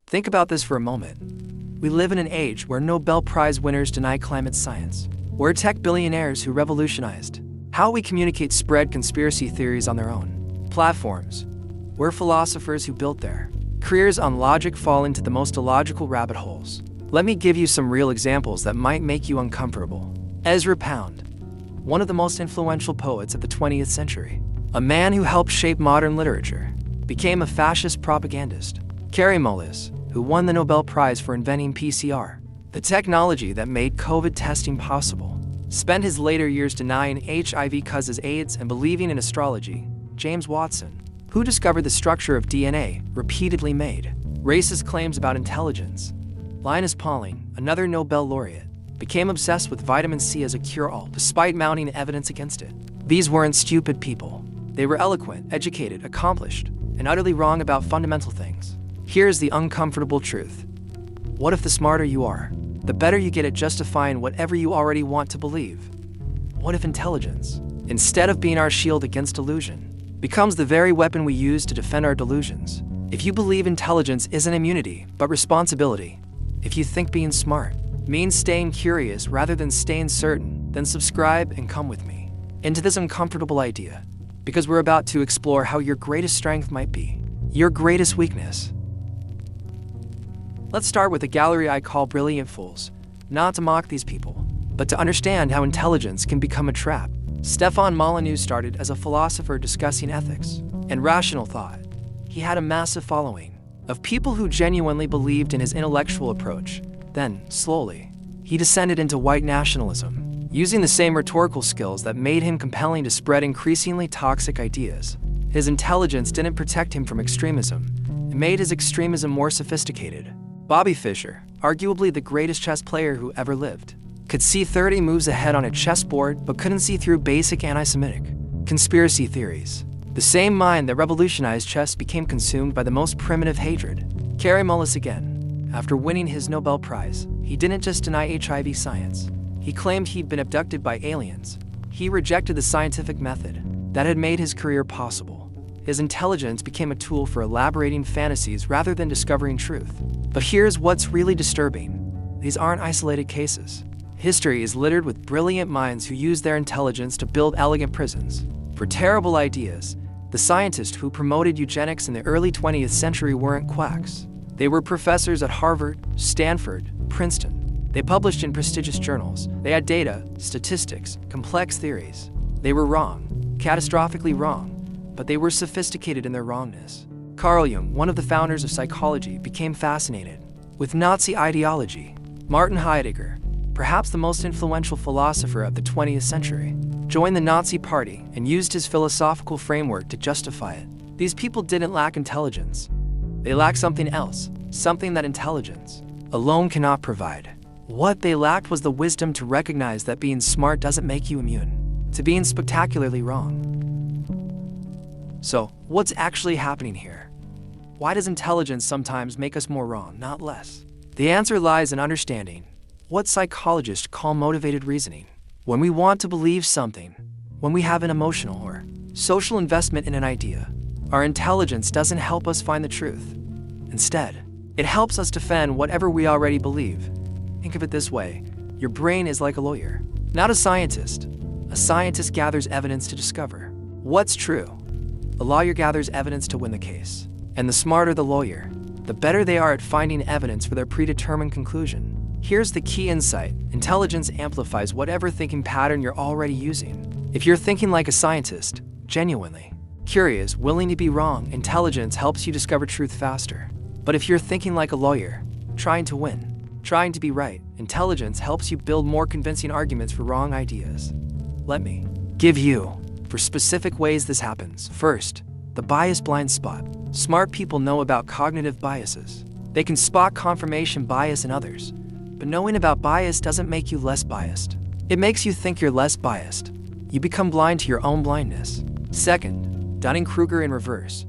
Think about this for a moment. We live in an age where Nobel Prize winners deny climate science. We're tech billionaires who revolutionized how we communicate spread conspiracy theories on their own platforms. We're philosophers who built their careers on logic fall into the most illogical rabbit holes. Let me give you some real examples that might make you uncomfortable. Ezra Pound, one of the most influential poets of the 20th century, a man who helped shape modern literature, became a fascist propagandist. Kary Mullis, who won the Nobel Prize for inventing PCR, the technology that made COVID testing possible, spent his later years denying HIV causes AIDS and believing in astrology. James Watson, who discovered the structure of DNA, repeatedly made racist claims about intelligence. Linus Pauling, another Nobel laureate, became obsessed with vitamin C as a cure-all despite mounting evidence against it. These weren't stupid people. They were eloquent, educated, accomplished, and utterly wrong about fundamental things. Here's the uncomfortable truth. What if the smarter you are, the better you get at justifying whatever you already want to believe? What if intelligence, instead of being our shield against delusion, becomes the very weapon we use to defend our delusions? If you believe intelligence isn't immunity, but responsibility, if you think being smart means staying curious rather than staying certain, then subscribe and come with me into this uncomfortable idea, because we're about to explore how your greatest strength might be your greatest weakness. Let's start with a gallery I call Brilliant Fools, not to mock these people, but to understand how intelligence can become a trap. Stefan Molyneux started as a philosopher discussing ethics and rational thought. He had a massive following of people who genuinely believed in his intellectual approach. Then, slowly, he descended into white nationalism, using the same rhetorical skills that made him compelling to spread increasingly toxic ideas. His intelligence didn't protect him from extremism. It made his extremism more sophisticated. Bobby Fischer, arguably the greatest chess player who ever lived, could see 30 moves ahead on a chessboard but couldn't see through basic anti-Semitic conspiracy theories. The same mind that revolutionized chess became consumed by the most primitive hatred. Kary Mullis again. After winning his Nobel Prize, he didn't just deny HIV science. He claimed he'd been abducted by aliens. He rejected the scientific method that had made his career possible. His intelligence became a tool for elaborating fantasies rather than discovering truth. But here's what's really disturbing. These aren't isolated cases. History is littered with brilliant minds who use their intelligence to build elegant prisons for terrible ideas. The scientists who promoted eugenics in the early 20th century weren't quacks. They were professors at Harvard, Stanford, Princeton. They published in prestigious journals. They had data, statistics, complex theories. They were wrong, catastrophically wrong, but they were sophisticated in their wrongness. Carl Jung, one of the founders of psychology, became fascinated with Nazi ideology. Martin Heidegger, perhaps the most influential philosopher of the 20th century, joined the Nazi Party and used his philosophical framework to justify it. These people didn't lack intelligence. They lacked something else, something that intelligence alone cannot provide. What they lacked was the wisdom to recognize that being smart doesn't make you immune to being spectacularly wrong. So, what's actually happening here? Why does intelligence sometimes make us more wrong, not less? The answer lies in understanding what psychologists call motivated reasoning. When we want to believe something, when we have an emotional or social investment in an idea, our intelligence doesn't help us find the truth. Instead, it helps us defend whatever we already believe. Think of it this way: your brain is like a lawyer, not a scientist. A scientist gathers evidence to discover what's true. A lawyer gathers evidence to win the case. And the smarter the lawyer, the better they are at finding evidence for their predetermined conclusion. Here's the key insight: intelligence amplifies whatever thinking pattern you're already using. If you're thinking like a scientist, genuinely curious, willing to be wrong, intelligence helps you discover truth faster. But if you're thinking like a lawyer, trying to win, trying to be right, intelligence helps you build more convincing arguments for wrong ideas. Let me give you 4 specific ways this happens. First, the bias blind spot. Smart people know about cognitive biases. They can spot confirmation bias in others. But knowing about bias doesn't make you less biased. It makes you think you're less biased. You become blind to your own blindness. Second, Dunning-Kruger in reverse.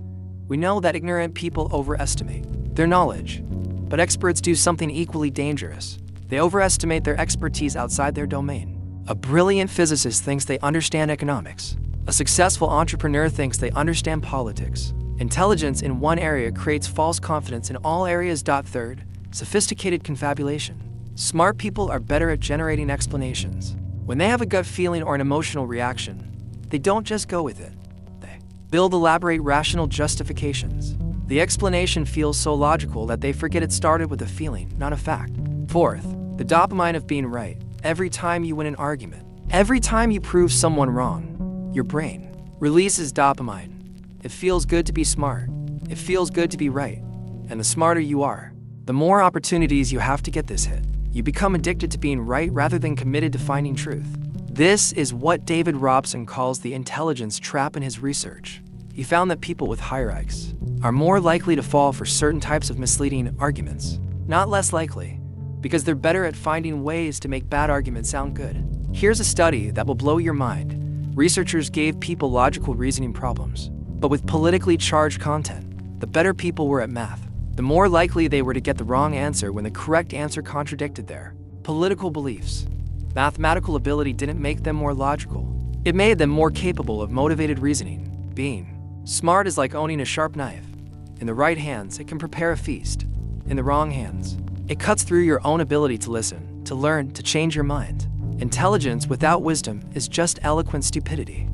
We know that ignorant people overestimate their knowledge, but experts do something equally dangerous. They overestimate their expertise outside their domain. A brilliant physicist thinks they understand economics. A successful entrepreneur thinks they understand politics. Intelligence in one area creates false confidence in all areas. Third, sophisticated confabulation. Smart people are better at generating explanations. When they have a gut feeling or an emotional reaction, they don't just go with it. They build elaborate rational justifications. The explanation feels so logical that they forget it started with a feeling, not a fact. Fourth, the dopamine of being right. Every time you win an argument, every time you prove someone wrong, your brain releases dopamine. It feels good to be smart. It feels good to be right. And the smarter you are, the more opportunities you have to get this hit. You become addicted to being right rather than committed to finding truth. This is what David Robson calls the intelligence trap in his research. He found that people with higher IQs are more likely to fall for certain types of misleading arguments, not less likely, because they're better at finding ways to make bad arguments sound good. Here's a study that will blow your mind. Researchers gave people logical reasoning problems, but with politically charged content. The better people were at math, the more likely they were to get the wrong answer when the correct answer contradicted their political beliefs. Mathematical ability didn't make them more logical. It made them more capable of motivated reasoning. Being smart is like owning a sharp knife. In the right hands, it can prepare a feast. In the wrong hands, it cuts through your own ability to listen, to learn, to change your mind. Intelligence without wisdom is just eloquent stupidity.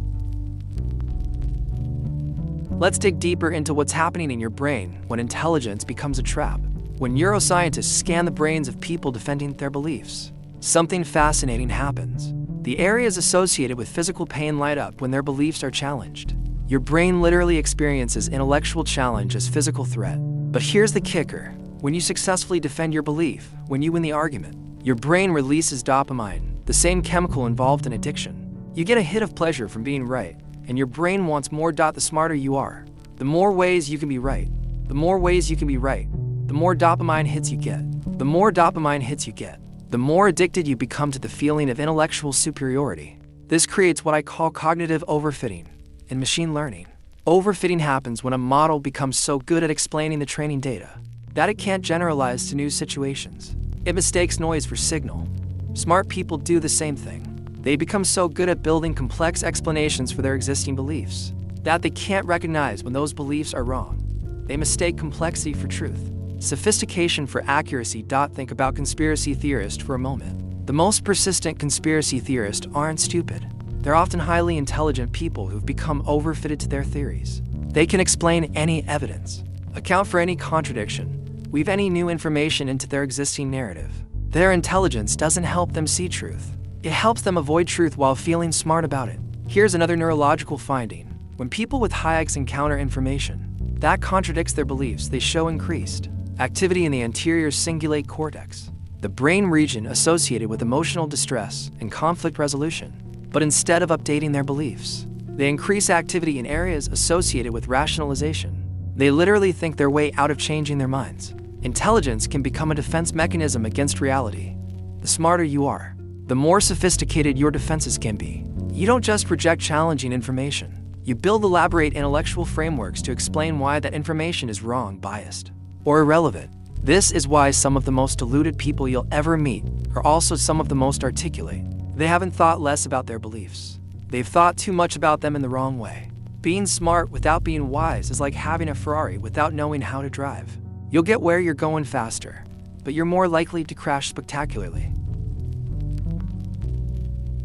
Let's dig deeper into what's happening in your brain when intelligence becomes a trap. When neuroscientists scan the brains of people defending their beliefs, something fascinating happens. The areas associated with physical pain light up when their beliefs are challenged. Your brain literally experiences intellectual challenge as physical threat. But here's the kicker. When you successfully defend your belief, when you win the argument, your brain releases dopamine, the same chemical involved in addiction. You get a hit of pleasure from being right, and your brain wants more. The smarter you are, the more ways you can be right. The more ways you can be right, the more dopamine hits you get. The more dopamine hits you get, the more addicted you become to the feeling of intellectual superiority. This creates what I call cognitive overfitting. In machine learning, overfitting happens when a model becomes so good at explaining the training data that it can't generalize to new situations. It mistakes noise for signal. Smart people do the same thing. They become so good at building complex explanations for their existing beliefs that they can't recognize when those beliefs are wrong. They mistake complexity for truth, sophistication for accuracy. Think about conspiracy theorists for a moment. The most persistent conspiracy theorists aren't stupid. They're often highly intelligent people who've become overfitted to their theories. They can explain any evidence, account for any contradiction, weave any new information into their existing narrative. Their intelligence doesn't help them see truth. It helps them avoid truth while feeling smart about it. Here's another neurological finding. When people with high IQs encounter information that contradicts their beliefs, they show increased activity in the anterior cingulate cortex, the brain region associated with emotional distress and conflict resolution. But instead of updating their beliefs, they increase activity in areas associated with rationalization. They literally think their way out of changing their minds. Intelligence can become a defense mechanism against reality. The smarter you are, the more sophisticated your defenses can be. You don't just reject challenging information. You build elaborate intellectual frameworks to explain why that information is wrong, biased, or irrelevant. This is why some of the most deluded people you'll ever meet are also some of the most articulate. They haven't thought less about their beliefs. They've thought too much about them in the wrong way. Being smart without being wise is like having a Ferrari without knowing how to drive. You'll get where you're going faster, but you're more likely to crash spectacularly.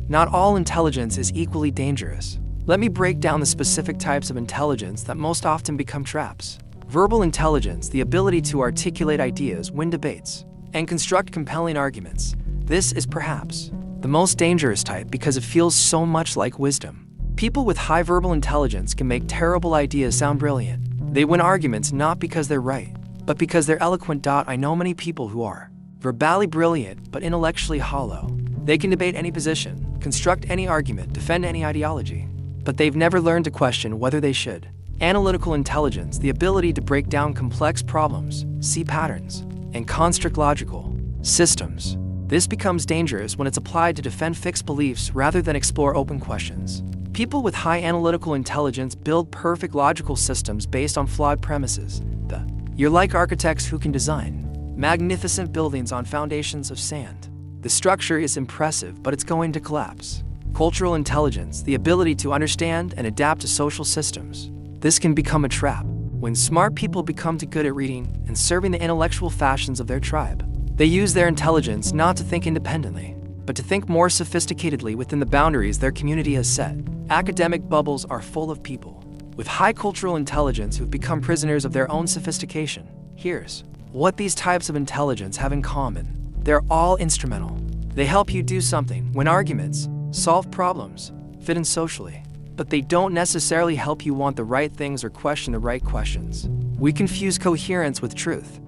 Not all intelligence is equally dangerous. Let me break down the specific types of intelligence that most often become traps. Verbal intelligence, the ability to articulate ideas, win debates, and construct compelling arguments. This is perhaps the most dangerous type because it feels so much like wisdom. People with high verbal intelligence can make terrible ideas sound brilliant. They win arguments not because they're right, but because they're eloquent. I know many people who are verbally brilliant but intellectually hollow. They can debate any position, construct any argument, defend any ideology, but they've never learned to question whether they should. Analytical intelligence, the ability to break down complex problems, see patterns, and construct logical systems. This becomes dangerous when it's applied to defend fixed beliefs rather than explore open questions. People with high analytical intelligence build perfect logical systems based on flawed premises. You're like architects who can design magnificent buildings on foundations of sand. The structure is impressive, but it's going to collapse. Cultural intelligence, the ability to understand and adapt to social systems. This can become a trap. When smart people become too good at reading and serving the intellectual fashions of their tribe, they use their intelligence not to think independently, but to think more sophisticatedly within the boundaries their community has set. Academic bubbles are full of people with high cultural intelligence who've become prisoners of their own sophistication. Here's what these types of intelligence have in common. They're all instrumental. They help you do something, win arguments, solve problems, fit in socially. But they don't necessarily help you want the right things or question the right questions. We confuse coherence with truth.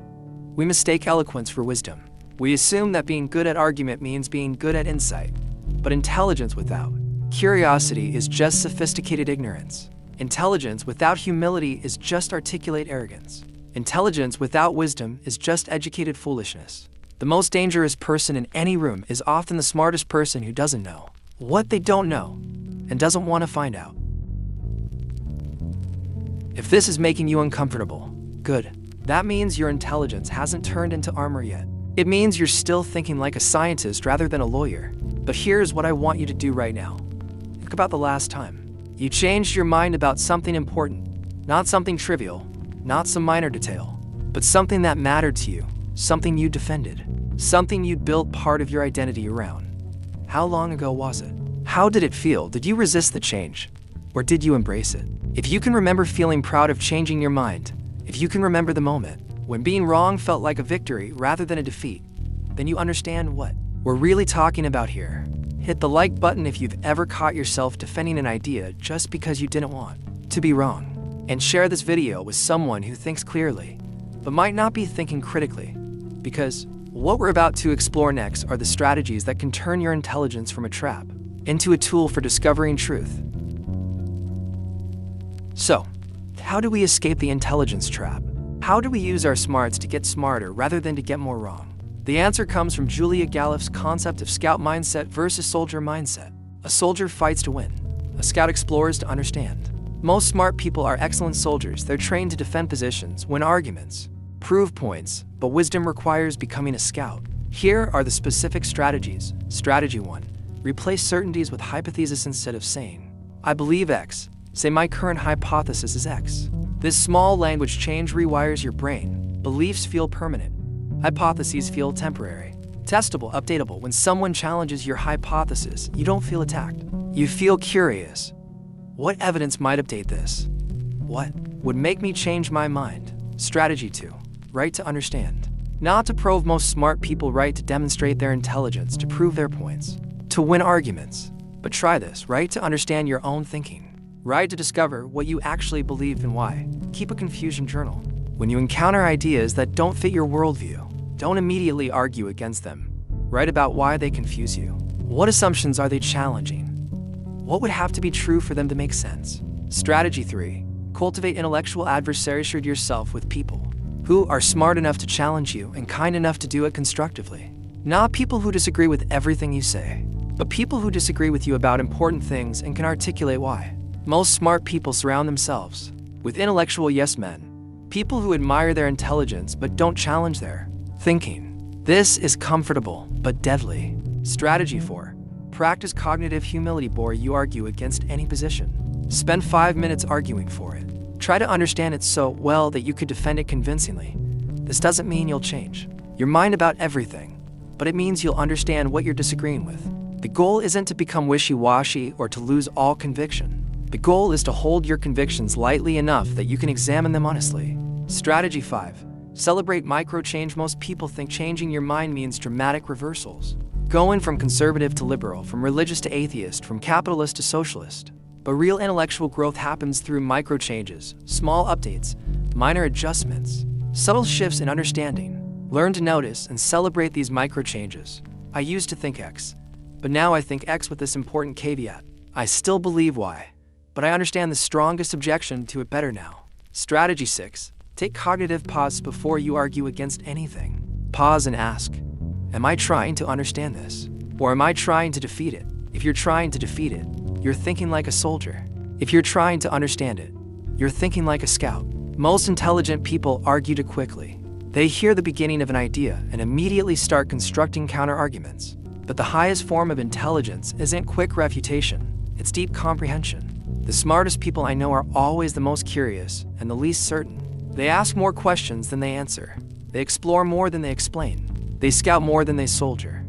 We mistake eloquence for wisdom. We assume that being good at argument means being good at insight. But intelligence without curiosity is just sophisticated ignorance. Intelligence without humility is just articulate arrogance. Intelligence without wisdom is just educated foolishness. The most dangerous person in any room is often the smartest person who doesn't know what they don't know and doesn't want to find out. If this is making you uncomfortable, good. That means your intelligence hasn't turned into armor yet. It means you're still thinking like a scientist rather than a lawyer. But here's what I want you to do right now. Think about the last time you changed your mind about something important, not something trivial, not some minor detail, but something that mattered to you, something you defended, something you'd built part of your identity around. How long ago was it? How did it feel? Did you resist the change? Or did you embrace it? If you can remember feeling proud of changing your mind, if you can remember the moment when being wrong felt like a victory rather than a defeat, then you understand what we're really talking about here. Hit the like button if you've ever caught yourself defending an idea just because you didn't want to be wrong. And share this video with someone who thinks clearly, but might not be thinking critically. Because what we're about to explore next are the strategies that can turn your intelligence from a trap into a tool for discovering truth. So, how do we escape the intelligence trap? How do we use our smarts to get smarter rather than to get more wrong? The answer comes from Julia Galef's concept of scout mindset versus soldier mindset. A soldier fights to win. A scout explores to understand. Most smart people are excellent soldiers. They're trained to defend positions, win arguments, prove points, but wisdom requires becoming a scout. Here are the specific strategies. Strategy 1. Replace certainties with hypotheses instead of saying, I believe X. Say my current hypothesis is X. This small language change rewires your brain. Beliefs feel permanent. Hypotheses feel temporary. Testable, updatable. When someone challenges your hypothesis, you don't feel attacked. You feel curious. What evidence might update this? What would make me change my mind? Strategy 2. Right to understand. Not to prove. Most smart people right to demonstrate their intelligence, to prove their points, to win arguments. But try this. Right to understand your own thinking. Right to discover what you actually believe and why. Keep a confusion journal. When you encounter ideas that don't fit your worldview, don't immediately argue against them. Write about why they confuse you. What assumptions are they challenging? What would have to be true for them to make sense? Strategy 3. Cultivate intellectual adversaries. Surround yourself with people who are smart enough to challenge you and kind enough to do it constructively. Not people who disagree with everything you say, but people who disagree with you about important things and can articulate why. Most smart people surround themselves with intellectual yes men, people who admire their intelligence but don't challenge their thinking. This is comfortable but deadly. Strategy 4. Practice cognitive humility. Before you argue against any position, spend 5 minutes arguing for it. Try to understand it so well that you could defend it convincingly. This doesn't mean you'll change your mind about everything, but it means you'll understand what you're disagreeing with. The goal isn't to become wishy-washy or to lose all conviction. The goal is to hold your convictions lightly enough that you can examine them honestly. Strategy 5. Celebrate micro-change. Most people think changing your mind means dramatic reversals. Going from conservative to liberal, from religious to atheist, from capitalist to socialist. But real intellectual growth happens through micro-changes, small updates, minor adjustments, subtle shifts in understanding. Learn to notice and celebrate these micro-changes. I used to think X, but now I think X with this important caveat. I still believe Y, but I understand the strongest objection to it better now. Strategy 6. Take cognitive pause before you argue against anything. Pause and ask, am I trying to understand this? Or am I trying to defeat it? If you're trying to defeat it, you're thinking like a soldier. If you're trying to understand it, you're thinking like a scout. Most intelligent people argue too quickly. They hear the beginning of an idea and immediately start constructing counter-arguments. But the highest form of intelligence isn't quick refutation, it's deep comprehension. The smartest people I know are always the most curious and the least certain. They ask more questions than they answer. They explore more than they explain. They scout more than they soldier.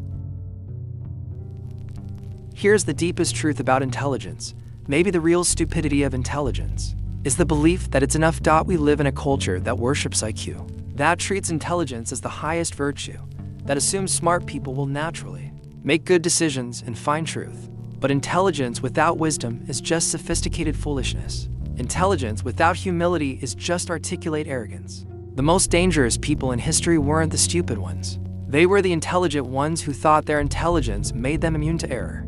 Here's the deepest truth about intelligence. Maybe the real stupidity of intelligence is the belief that it's enough. We live in a culture that worships IQ, that treats intelligence as the highest virtue, that assumes smart people will naturally make good decisions and find truth. But intelligence without wisdom is just sophisticated foolishness. Intelligence without humility is just articulate arrogance. The most dangerous people in history weren't the stupid ones. They were the intelligent ones who thought their intelligence made them immune to error.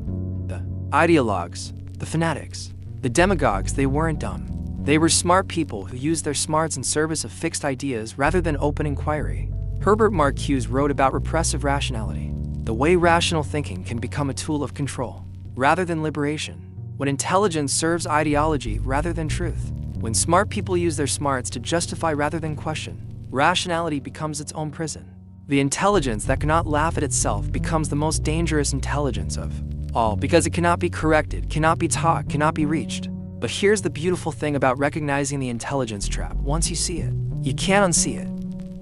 The ideologues, the fanatics, the demagogues, they weren't dumb. They were smart people who used their smarts in service of fixed ideas rather than open inquiry. Herbert Marcuse wrote about repressive rationality, the way rational thinking can become a tool of control rather than liberation. When intelligence serves ideology rather than truth, when smart people use their smarts to justify rather than question, rationality becomes its own prison. The intelligence that cannot laugh at itself becomes the most dangerous intelligence of all, because it cannot be corrected, cannot be taught, cannot be reached. But here's the beautiful thing about recognizing the intelligence trap. Once you see it, you can't unsee it.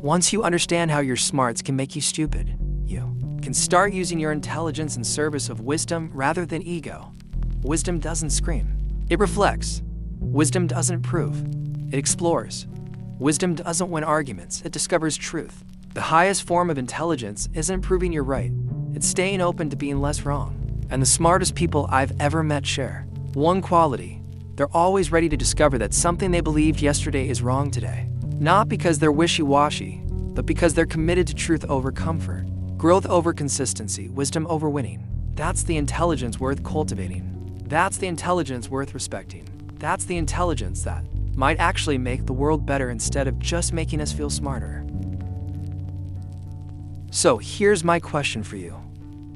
Once you understand how your smarts can make you stupid, you can start using your intelligence in service of wisdom rather than ego. Wisdom doesn't scream, it reflects. Wisdom doesn't prove, it explores. Wisdom doesn't win arguments, it discovers truth. The highest form of intelligence isn't proving you're right, it's staying open to being less wrong. And the smartest people I've ever met share one quality: they're always ready to discover that something they believed yesterday is wrong today. Not because they're wishy-washy, but because they're committed to truth over comfort, growth over consistency, wisdom over winning. That's the intelligence worth cultivating. That's the intelligence worth respecting. That's the intelligence that might actually make the world better instead of just making us feel smarter. So here's my question for you.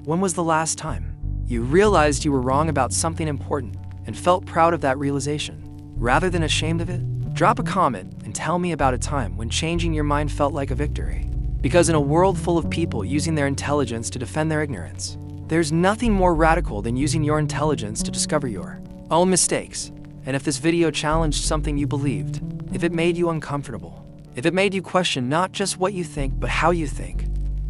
When was the last time you realized you were wrong about something important and felt proud of that realization, rather than ashamed of it? Drop a comment and tell me about a time when changing your mind felt like a victory. Because in a world full of people using their intelligence to defend their ignorance, there's nothing more radical than using your intelligence to discover your own mistakes. And if this video challenged something you believed, if it made you uncomfortable, if it made you question not just what you think but how you think,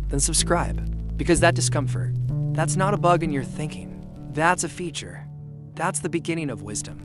then subscribe. Because that discomfort, that's not a bug in your thinking. That's a feature. That's the beginning of wisdom.